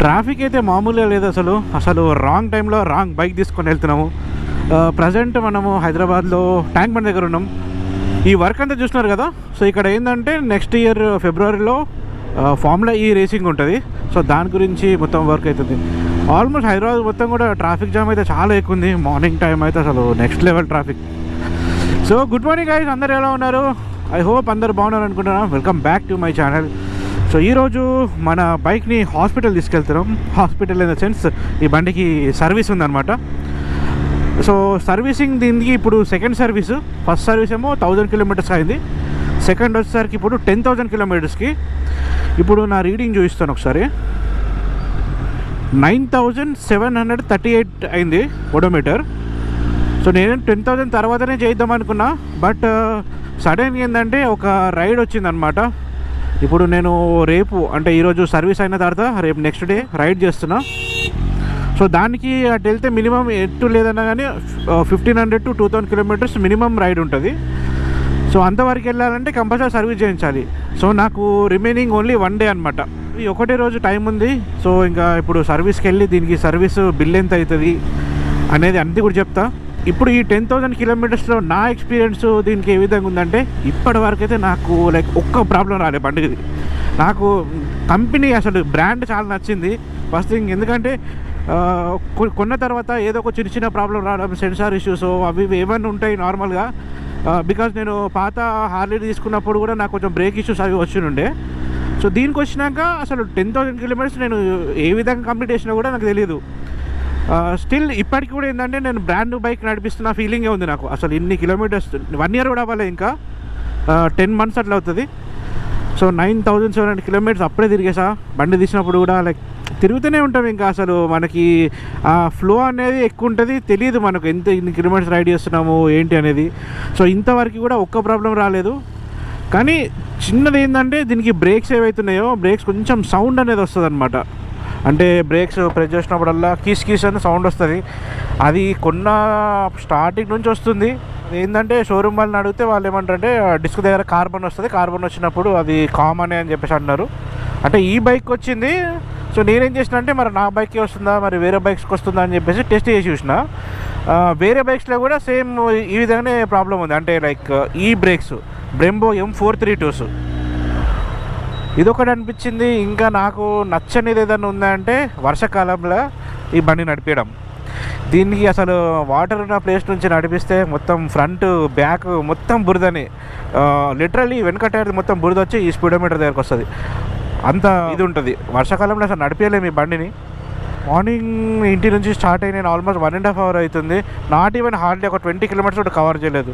Traffic అయితే మామూలుగా లేదు. అసలు రాంగ్ టైంలో రాంగ్ బైక్ తీసుకొని వెళ్తున్నాము. ప్రజెంట్ మనము హైదరాబాద్లో ట్యాంక్ బండ్ దగ్గర ఉన్నాం. ఈ వర్క్ అంతా చూస్తున్నారు కదా. సో ఇక్కడ ఏంటంటే నెక్స్ట్ ఇయర్ ఫిబ్రవరిలో ఫార్ములా ఈ రేసింగ్ ఉంటుంది. సో దాని గురించి మొత్తం వర్క్ అవుతుంది. ఆల్మోస్ట్ హైదరాబాద్ మొత్తం కూడా ట్రాఫిక్ జామ్ అయితే చాలా ఎక్కువ ఉంది. మార్నింగ్ టైం అయితే అసలు next level traffic. So good morning guys, అందరు ఎలా ఉన్నారు? ఐ హోప్ అందరు బాగున్నారు అనుకుంటున్నాను. Welcome back to my channel. So ఈరోజు మన బైక్ని హాస్పిటల్ తీసుకెళ్తున్నాం. హాస్పిటల్ ఇన్ ద సెన్స్ ఈ బండికి సర్వీస్ ఉందన్నమాట. సో సర్వీసింగ్ దీనికి ఇప్పుడు సెకండ్ సర్వీసు. ఫస్ట్ సర్వీస్ ఏమో 1000 కిలోమీటర్స్ అయింది. సెకండ్ వచ్చేసరికి ఇప్పుడు 10,000 కిలోమీటర్స్కి. ఇప్పుడు నా రీడింగ్ చూపిస్తాను ఒకసారి. 9738 అయింది ఓడోమీటర్. సో నేను 10,000 తర్వాతనే చేద్దాం అనుకున్నా. బట్ సడన్గా ఏంటంటే ఒక రైడ్ వచ్చిందనమాట. ఇప్పుడు నేను రేపు అంటే ఈరోజు సర్వీస్ అయిన తర్వాత రేపు నెక్స్ట్ డే రైడ్ చేస్తున్నా. సో దానికి అటు వెళ్తే మినిమం ఎటు లేదన్నా కానీ 1500 to 2000 కిలోమీటర్స్ మినిమం రైడ్ ఉంటుంది. సో అంతవరకు వెళ్ళాలంటే కంపల్సరీ సర్వీస్ చేయించాలి. సో నాకు రిమైనింగ్ ఓన్లీ 1 డే అనమాట. ఈ ఒకటే రోజు టైం ఉంది. సో ఇంకా ఇప్పుడు సర్వీస్కి వెళ్ళి దీనికి సర్వీస్ బిల్ ఎంత అవుతుంది అనేది అన్నీ కూడా చెప్తా. ఇప్పుడు ఈ 10,000 కిలోమీటర్స్లో నా ఎక్స్పీరియన్స్ దీనికి ఏ విధంగా ఉందంటే, ఇప్పటి వరకు అయితే నాకు ఒక్క ప్రాబ్లం రాలేదు బండికి. నాకు కంపెనీ అసలు బ్రాండ్ చాలా నచ్చింది ఫస్ట్ థింగ్. ఎందుకంటే కొన్న తర్వాత ఏదో ఒక చిన్న ప్రాబ్లం రావడం, సెన్సార్ ఇష్యూస్ అవి ఏమన్నా ఉంటాయి నార్మల్గా. బికాజ్ నేను పాత హార్లీ తీసుకున్నప్పుడు కూడా నాకు కొంచెం బ్రేక్ ఇష్యూస్ అవి వచ్చినుండే. సో దీనికి వచ్చినాక అసలు 10,000 కిలోమీటర్స్ నేను ఏ విధంగా కంప్లీట్ చేసినా కూడా నాకు తెలియదు. స్టిల్ ఇప్పటికి కూడా ఏంటంటే నేను బ్రాండ్ బైక్ నడిపిస్తున్న ఫీలింగే ఉంది నాకు. అసలు ఇన్ని కిలోమీటర్స్ 1 year కూడా అవ్వాలి, ఇంకా 10 months అట్లా అవుతుంది. సో 9700 కిలోమీటర్స్ అప్పుడే తిరిగేసా. బండి తీసినప్పుడు కూడా తిరుగుతూనే ఉంటాం. ఇంకా అసలు మనకి ఆ ఫ్లో అనేది ఎక్కువ ఉంటుంది, తెలియదు మనకు ఇన్ని కిలోమీటర్స్ రైడ్ చేస్తున్నాము ఏంటి అనేది. సో ఇంతవరకు కూడా ఒక్క ప్రాబ్లం రాలేదు. కానీ చిన్నది ఏంటంటే దీనికి బ్రేక్స్ ఏవైతున్నాయో బ్రేక్స్ కొంచెం సౌండ్ అనేది వస్తుంది అనమాట. అంటే బ్రేక్స్ ప్రెస్ చేసినప్పుడల్లా కీస్ అని సౌండ్ వస్తుంది. అది కొన్న స్టార్టింగ్ నుంచి వస్తుంది. ఏంటంటే షోరూమ్ వాళ్ళని అడిగితే వాళ్ళు ఏమంటారంటే డిస్క్ దగ్గర కార్బన్ వస్తుంది, కార్బన్ వచ్చినప్పుడు అది కామన్ అని చెప్పేసి అంటున్నారు. అంటే ఈ బైక్ వచ్చింది. సో నేనేం చేసిన అంటే మరి నా బైక్కి వస్తుందా మరి వేరే బైక్స్కి వస్తుందా అని చెప్పేసి టెస్ట్ చేసి చూసిన. వేరే బైక్స్లో కూడా సేమ్ ఈ విధంగానే ప్రాబ్లం ఉంది. అంటే ఈ బ్రేక్స్ బ్రెంబో M432s ఇదొకటి అనిపించింది. ఇంకా నాకు నచ్చనిది ఏదైనా ఉందంటే వర్షాకాలంలో ఈ బండి నడిపించడం. దీనికి అసలు వాటర్ ఉన్న ప్లేస్ నుంచి నడిపిస్తే మొత్తం ఫ్రంట్ బ్యాక్ మొత్తం బురదని, లిటరల్లీ వెనక టైర్ మొత్తం బురద వచ్చి ఈ స్పీడోమీటర్ దగ్గరకు వస్తుంది. అంత ఇది ఉంటుంది. వర్షాకాలంలో అసలు నడిపించలేము ఈ బండిని. మార్నింగ్ ఇంటి నుంచి స్టార్ట్ అయ్యి నేను ఆల్మోస్ట్ 1.5 hour అవుతుంది. నాట్ ఈవెన్ హార్డ్లీ ఒక 20 kilometers కూడా కవర్ చేయలేదు.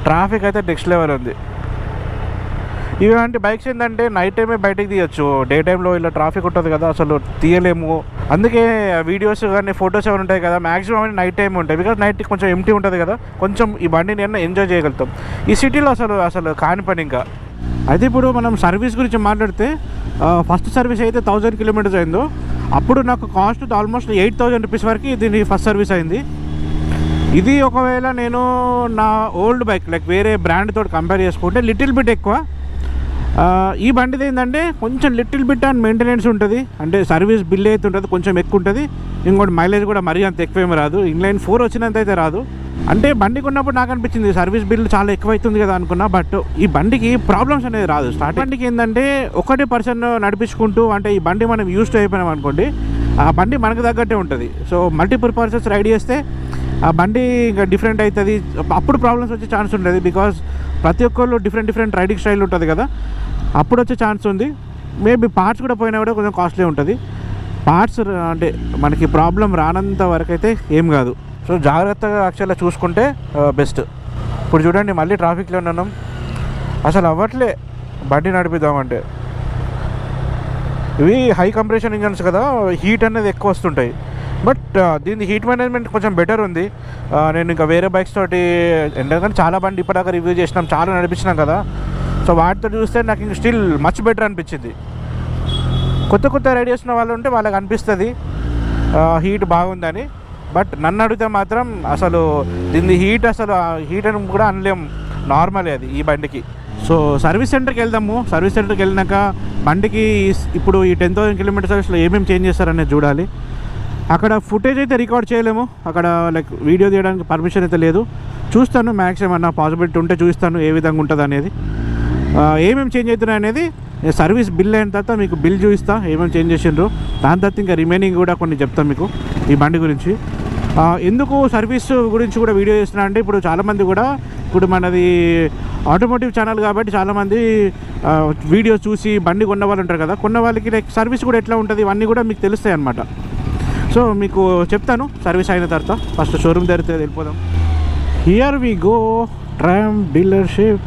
ట్రాఫిక్ అయితే నెక్స్ట్ లెవెల్ ఉంది. ఇలాంటి బైక్స్ ఏంటంటే నైట్ టైమే బయటకు తీయచ్చు. డే టైంలో ఇలా ట్రాఫిక్ ఉంటుంది కదా, అసలు తీయలేము. అందుకే వీడియోస్ కానీ ఫొటోస్ ఏమైనా ఉంటాయి కదా, మ్యాక్సిమం అన్ని నైట్ టైం ఉంటాయి. బికాజ్ నైట్ కొంచెం ఎంటీ ఉంటుంది కదా, కొంచెం ఈ బండిని అన్న ఎంజాయ్ చేయగలుగుతాం. ఈ సిటీలో అసలు కాని పని. ఇంకా అయితే ఇప్పుడు మనం సర్వీస్ గురించి మాట్లాడితే ఫస్ట్ సర్వీస్ అయితే 1000 kilometers అయిందో అప్పుడు నాకు కాస్ట్ ఆల్మోస్ట్ 8,000 rupees వరకు దీని ఫస్ట్ సర్వీస్ అయింది. ఇది ఒకవేళ నేను నా ఓల్డ్ బైక్ వేరే బ్రాండ్ తోటి కంపేర్ చేసుకుంటే లిటిల్ బిట్ ఎక్కువ. ఈ బండిది ఏంటంటే కొంచెం లిటిల్ బిట్ అండ్ మెయింటెనెన్స్ ఉంటుంది. అంటే సర్వీస్ బిల్ అయితే ఉంటుంది, కొంచెం ఎక్కువ ఉంటుంది. ఇంకోటి మైలేజ్ కూడా మరీ అంత ఎక్కువేమీ రాదు. ఇన్లైన్ 4 వచ్చినంత అయితే రాదు. అంటే బండికి ఉన్నప్పుడు నాకు అనిపించింది సర్వీస్ బిల్ చాలా ఎక్కువ అవుతుంది కదా అనుకున్నా. బట్ ఈ బండికి ప్రాబ్లమ్స్ అనేది రాదు. స్టార్ట్ బండికి ఏంటంటే ఒకటే పర్సన్ నడిపించుకుంటూ, అంటే ఈ బండి మనం యూస్ టు అయిపోయినాం అనుకోండి, ఆ బండి మనకు తగ్గట్టే ఉంటుంది. సో మల్టిపుల్ పర్సన్స్ రైడ్ చేస్తే ఆ బండి ఇంకా డిఫరెంట్ అవుతుంది. అప్పుడు ప్రాబ్లమ్స్ వచ్చే ఛాన్స్ ఉంటుంది. బికాజ్ ప్రతి ఒక్కళ్ళు డిఫరెంట్ రైడింగ్ స్టైల్ ఉంటుంది కదా, అప్పుడు వచ్చే ఛాన్స్ ఉంది. మేబీ పార్ట్స్ కూడా పోయినా కూడా కొంచెం కాస్ట్లీ ఉంటుంది. పార్ట్స్ అంటే మనకి ప్రాబ్లం రానంత వరకు అయితే ఏం కాదు. సో జాగ్రత్తగా యాక్చువల్గా చూసుకుంటే బెస్ట్. ఇప్పుడు చూడండి మళ్ళీ ట్రాఫిక్లో ఉన్నాం. అసలు అవ్వట్లే బండి నడిపిద్దామంటే. ఇవి హై కంప్రెషన్ ఇంజన్స్ కదా, హీట్ అనేది ఎక్కువ వస్తుంటాయి. బట్ దీని హీట్ మేనేజ్మెంట్ కొంచెం బెటర్ ఉంది. నేను ఇంకా వేరే బైక్స్ తోటి ఎందుకంటే చాలా బండి ఇప్పటిదాకా రివ్యూ చేసినాం, చాలా నడిపించినాం కదా. సో వాటితో చూస్తే నాకు ఇంక స్టిల్ మచ్ బెటర్ అనిపించింది. కొత్త రైడ్ చేసిన వాళ్ళు ఉంటే వాళ్ళకి అనిపిస్తుంది హీట్ బాగుందని. బట్ నన్ను అడిగితే మాత్రం అసలు దీన్ని హీట్ అని కూడా అనలేం, నార్మల్ అది ఈ బండికి. సో సర్వీస్ సెంటర్కి వెళ్దాము. సర్వీస్ సెంటర్కి వెళ్ళినాక బండికి ఇప్పుడు ఈ 10,000 కిలోమీటర్ సర్వీస్లో ఏమేమి చేంజ్ చేస్తారనేది చూడాలి. అక్కడ ఫుటేజ్ అయితే రికార్డ్ చేయలేము, అక్కడ లైక్ వీడియో తీయడానికి పర్మిషన్ అయితే లేదు. చూస్తాను, మ్యాక్సిమం అన్న పాసిబిలిటీ ఉంటే చూస్తాను ఏ విధంగా ఉంటుంది అనేది, ఏమేమి చేంజ్ అవుతున్నాయి అనేది. సర్వీస్ బిల్ అయిన తర్వాత మీకు బిల్ చూపిస్తా ఏమేమి చేంజ్ చేసిండ్రు. దాని తర్వాత ఇంకా రిమైనింగ్ కూడా కొన్ని చెప్తాను మీకు ఈ బండి గురించి. ఎందుకు సర్వీస్ గురించి కూడా వీడియో చేస్తున్నా అంటే, ఇప్పుడు చాలామంది కూడా ఇప్పుడు మనది ఆటోమోటివ్ ఛానల్ కాబట్టి చాలామంది వీడియో చూసి బండి కొన్న వాళ్ళు ఉంటారు కదా, కొన్న వాళ్ళకి లైక్ సర్వీస్ కూడా ఎట్లా ఉంటుంది ఇవన్నీ కూడా మీకు తెలుస్తాయి అన్నమాట. సో మీకు చెప్తాను సర్వీస్ అయిన తర్వాత. ఫస్ట్ షోరూమ్ దగ్గర వెళ్ళిపోదాం. Here we go, tram dealership.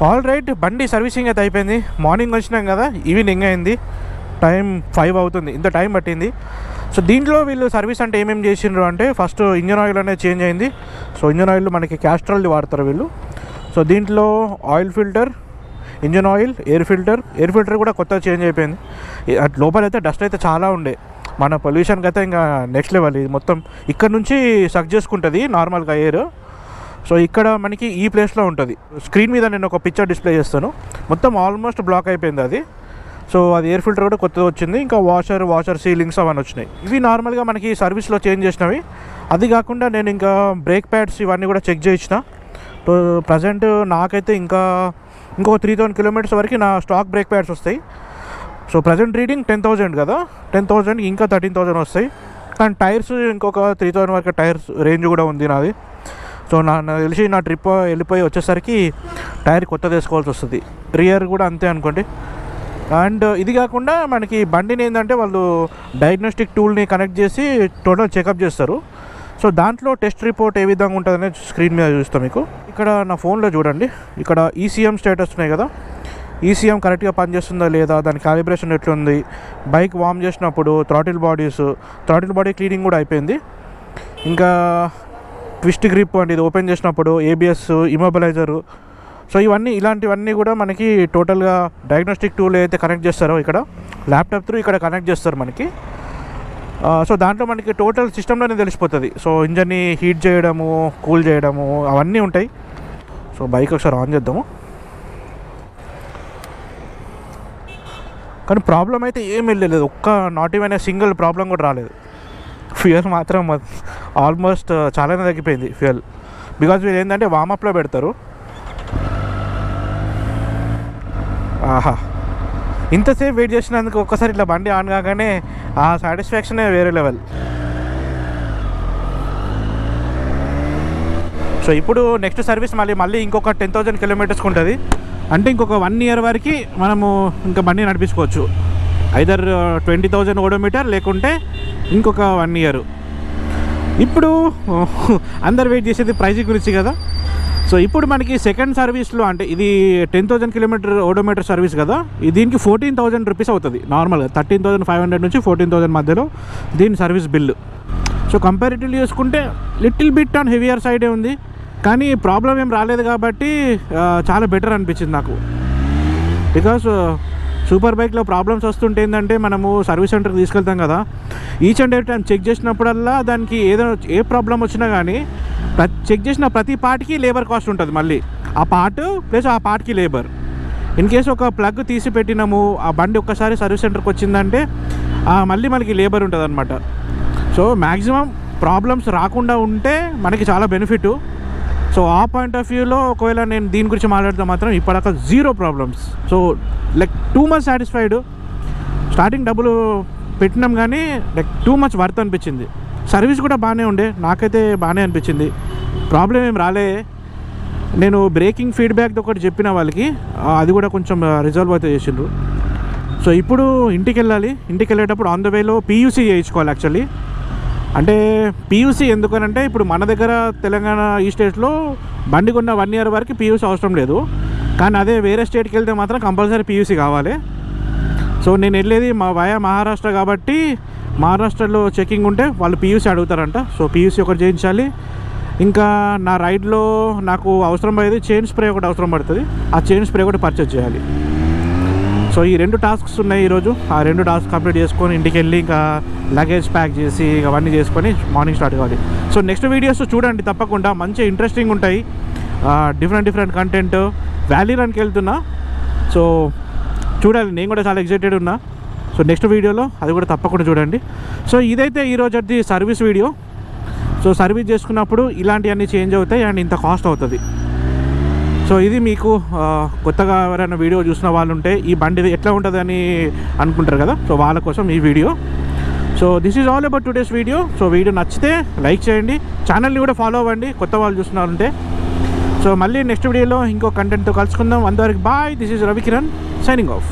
All right, బండి సర్వీసింగ్ అయితే అయిపోయింది. మార్నింగ్ వచ్చినాం కదా, ఈవినింగ్ అయింది, టైం 5 అవుతుంది. ఇంత టైం పట్టింది. సో దీంట్లో వీళ్ళు సర్వీస్ అంటే ఏమేమి చేసిండ్రు అంటే, ఫస్ట్ ఇంజన్ ఆయిల్ అనేది చేంజ్ అయింది. సో ఇంజన్ ఆయిల్ మనకి క్యాస్ట్రాల్ది వాడతారు వీళ్ళు. సో దీంట్లో oil filter, engine oil, air filter కూడా కొత్తగా చేంజ్ అయిపోయింది. లోపల అయితే డస్ట్ అయితే చాలా ఉండే, మన పొల్యూషన్కి అయితే ఇంకా నెక్స్ట్ లెవెల్. ఇది మొత్తం ఇక్కడ నుంచి సక్ చేసుకుంటుంది నార్మల్గా ఎయిర్. సో ఇక్కడ మనకి ఈ ప్లేస్లో ఉంటుంది. స్క్రీన్ మీద నేను ఒక పిక్చర్ డిస్ప్లే చేస్తాను. మొత్తం ఆల్మోస్ట్ బ్లాక్ అయిపోయింది అది. సో అది ఎయిర్ ఫిల్టర్ కూడా కొత్తగా వచ్చింది. ఇంకా వాషర్ సీలింగ్స్ అవన్నీ వచ్చినాయి. ఇవి నార్మల్గా మనకి సర్వీస్లో చేంజ్ చేసినవి. అది కాకుండా నేను ఇంకా బ్రేక్ ప్యాడ్స్ ఇవన్నీ కూడా చెక్ చేయించిన. సో ప్రజెంట్ నాకైతే ఇంకో 3,000 కిలోమీటర్స్ వరకు నా స్టాక్ బ్రేక్ ప్యాడ్స్ వస్తాయి. సో ప్రజెంట్ రీడింగ్ 10,000 కదా, 10,000 ఇంకా 13,000 వస్తాయి. కానీ టైర్స్ ఇంకొక 3,000 వరకు టైర్స్ రేంజ్ కూడా ఉంది నాది. సో నాకు తెలిసి నా ట్రిప్ వెళ్ళిపోయి వచ్చేసరికి టైర్ కొత్త తీసుకోవాల్సి వస్తుంది. రియర్ కూడా అంతే అనుకోండి. అండ్ ఇది కాకుండా మనకి బండిని ఏంటంటే వాళ్ళు డయాగ్నోస్టిక్ టూల్ని కనెక్ట్ చేసి టోటల్ చెకప్ చేస్తారు. సో దాంట్లో టెస్ట్ రిపోర్ట్ ఏ విధంగా ఉంటుందనే స్క్రీన్ మీద చూస్తాం మీకు. ఇక్కడ నా ఫోన్లో చూడండి, ఇక్కడ ఈసీఎం స్టేటస్ ఉన్నాయి కదా, ఈసీఎం కరెక్ట్గా పనిచేస్తుందా లేదా, దాని కాలిబ్రేషన్ ఎట్లుంది, బైక్ వార్మ్ చేసినప్పుడు థ్రాటిల్ బాడీ క్లీనింగ్ కూడా అయిపోయింది. ఇంకా ట్విస్ట్ గ్రిప్ అంటే ఇది ఓపెన్ చేసినప్పుడు ఏబిఎస్, ఇమొబిలైజరు. సో ఇలాంటివన్నీ కూడా మనకి టోటల్గా డయాగ్నోస్టిక్ టూల్ అయితే కనెక్ట్ చేస్తారో ఇక్కడ ల్యాప్టాప్ త్రూ ఇక్కడ కనెక్ట్ చేస్తారు మనకి. సో దాంట్లో మనకి టోటల్ సిస్టంలోనే తెలిసిపోతుంది. సో ఇంజన్ని హీట్ చేయడము, కూల్ చేయడము అవన్నీ ఉంటాయి. సో బైక్ ఒకసారి ఆన్ చేద్దాము. కానీ ప్రాబ్లం అయితే ఏం వెళ్ళలేదు, నాట్ ఈవెన్ సింగిల్ ప్రాబ్లం కూడా రాలేదు. ఫ్యూయల్ మాత్రం ఆల్మోస్ట్ చాలానే తగ్గిపోయింది ఫ్యూయల్. బికాజ్ వీళ్ళు ఏంటంటే వామప్లో పెడతారు. ఆహా, ఇంతసేపు వెయిట్ చేసినందుకు ఒక్కసారి ఇట్లా బండి ఆన్ కాగానే ఆ సాటిస్ఫాక్షనే వేరే లెవెల్. సో ఇప్పుడు నెక్స్ట్ సర్వీస్ మళ్ళీ ఇంకొక 10,000 కిలోమీటర్స్కి ఉంటుంది. అంటే ఇంకొక 1 ఇయర్ వరకు మనము ఇంకా బండి నడిపించుకోవచ్చు. ఐదర్ 20,000 ఓడోమీటర్ లేకుంటే ఇంకొక 1 ఇయర్. ఇప్పుడు అందరు వెయిట్ చేసేది ప్రైజింగ్ గురించి కదా. సో ఇప్పుడు మనకి సెకండ్ సర్వీస్లో అంటే ఇది 10,000 కిలోమీటర్ ఓడోమీటర్ సర్వీస్ కదా, దీనికి 14,000 రూపీస్ అవుతుంది నార్మల్గా. 13,500 నుంచి 14,000 మధ్యలో దీని సర్వీస్ బిల్లు. సో కంపారిటివ్లీ చూసుకుంటే లిటిల్ బిట్ ఆన్ హెవియర్ సైడే ఉంది, కానీ ప్రాబ్లం ఏం రాలేదు కాబట్టి చాలా బెటర్ అనిపించింది నాకు. బికాస్ సూపర్ బైక్లో ప్రాబ్లమ్స్ వస్తుంటే ఏంటంటే మనము సర్వీస్ సెంటర్కి తీసుకెళ్తాం కదా, each and every time check చేసినప్పుడల్లా దానికి ఏ ప్రాబ్లం వచ్చినా కానీ చెక్ చేసిన ప్రతి పార్ట్కి లేబర్ కాస్ట్ ఉంటుంది. మళ్ళీ ఆ పార్ట్ ప్లస్ ఆ పార్ట్కి లేబర్. ఇన్ కేసు ఒక ప్లగ్ తీసి పెట్టినాము, ఆ బండి ఒక్కసారి సర్వీస్ సెంటర్కి వచ్చిందంటే మళ్ళీ మనకి లేబర్ ఉంటుంది అనమాట. సో మ్యాక్సిమం ప్రాబ్లమ్స్ రాకుండా ఉంటే మనకి చాలా బెనిఫిట్. సో ఆ పాయింట్ ఆఫ్ వ్యూలో ఒకవేళ నేను దీని గురించి మాట్లాడితే మాత్రం ఇప్పటిదాకా 0 problems. So like too much satisfied. Starting డబ్బులు పెట్టినాం కానీ లైక్ టూ మచ్ వర్త్ అనిపించింది. సర్వీస్ కూడా బాగానే ఉండే, నాకైతే బాగానే అనిపించింది. ప్రాబ్లం ఏం రాలే. నేను బ్రేకింగ్ ఫీడ్బ్యాక్ ఒకటి చెప్పిన వాళ్ళకి, అది కూడా కొంచెం రిజాల్వ్ అయితే చేసిండ్రు. సో ఇప్పుడు ఇంటికి వెళ్ళేటప్పుడు ఆన్ ద వేలో పీయూసీ చేయించుకోవాలి యాక్చువల్లీ. అంటే పీయూసీ ఎందుకనంటే ఇప్పుడు మన దగ్గర తెలంగాణ ఈ స్టేట్లో బండి కొన్న 1 ఇయర్ వరకు పీయూసీ అవసరం లేదు, కానీ అదే వేరే స్టేట్కి వెళ్తే మాత్రం కంపల్సరీ పీయూసీ కావాలి. సో నేను వెళ్ళేది మహారాష్ట్ర కాబట్టి మహారాష్ట్రలో చెకింగ్ ఉంటే వాళ్ళు పీయూసీ అడుగుతారంట. సో పీయూసీ ఒకటి చేయించాలి. ఇంకా నా రైడ్లో నాకు అవసరం పడేది చైన్ స్ప్రే ఒకటి అవసరం పడుతుంది. ఆ చైన్ స్ప్రే కూడా పర్చేజ్ చేయాలి. సో ఈ 2 టాస్క్స్ ఉన్నాయి ఈరోజు. ఆ 2 టాస్క్ కంప్లీట్ చేసుకొని ఇంటికి వెళ్ళి ఇంకా లగేజ్ ప్యాక్ చేసి అవన్నీ చేసుకొని మార్నింగ్ స్టార్ట్ కావాలి. సో నెక్స్ట్ వీడియోస్ చూడండి తప్పకుండా, మంచి ఇంట్రెస్టింగ్ ఉంటాయి. Different content. వ్యాలీ రన్కి వెళ్తున్నా, సో చూడాలి. నేను కూడా చాలా ఎక్సైటెడ్ ఉన్నా. సో నెక్స్ట్ వీడియోలో అది కూడా తప్పకుండా చూడండి. సో ఇదైతే ఈరోజు అది సర్వీస్ వీడియో. సో సర్వీస్ చేసుకున్నప్పుడు ఇలాంటివన్నీ చేంజ్ అవుతాయి అండ్ ఇంత కాస్ట్ అవుతుంది. సో ఇది మీకు కొత్తగా ఎవరైనా వీడియో చూసిన వాళ్ళు ఉంటే ఈ బండి ఎట్లా ఉంటుందని అనుకుంటారు కదా, సో వాళ్ళ కోసం ఈ video. So this is all about today's video. So video నచ్చితే లైక్ చేయండి, ఛానల్ని కూడా ఫాలో అవ్వండి కొత్త వాళ్ళు చూసిన వాళ్ళుంటే. సో మళ్ళీ నెక్స్ట్ వీడియోలో ఇంకో కంటెంట్తో కలుసుకుందాం. అంతవరకు bye. This is Ravikiran signing of.